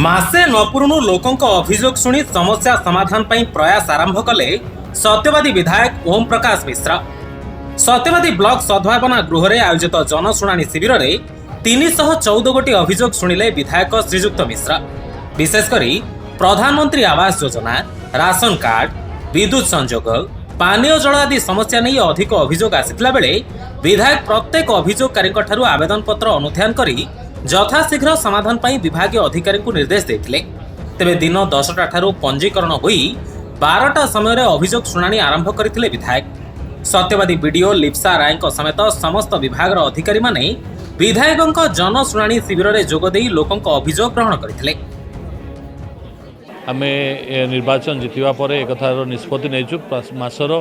मासे नपुरुणु लोकंक अभियोग शुणी समस्या समाधान पई प्रयास आरंभ कले सत्यवादी विधायक ओम प्रकाश मिश्र। सत्यवादी ब्लॉक सद्भावना गृह में आयोजित जनशुणाणी शिविर में 314 गोटी अभियोग शुणिले विधायक श्रीजुक्त मिश्र। विशेषकर प्रधानमंत्री आवास योजना, राशन कार्ड, विद्युत संजोग, पानीय जल आदि समस्या नहीं अधिक अभियोग आसिथिला बेले विधायक प्रत्येक अभियोगकारी आवेदन पत्र अनुध्यान करी यथाशीघ्र समाधान पाई विभागीय अधिकारी को निर्देश देथिले। तेबे दिन 10टा ठारू पंजीकरण होई 12टा समय अभियोग शुणाणी आरंभ करथिले विधायक। सत्यवादी बीडीओ लिप्सा राय समेत समस्त विभाग अधिकारी माने विधायकों जनशुणाणी शिविर में जोगदे लोकों अभियोग ग्रहण करथिले। आमे निर्वाचन जितिबा परे एक कथार निष्पत्ति नेचु मासर